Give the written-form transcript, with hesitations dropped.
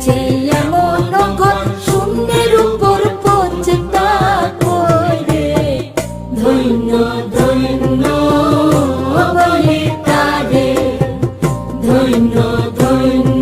আছে এমন ঘর শূন্যের উপর পচতা করে। ধন্য ধন্য বলে তারে, ধন্য ধন্য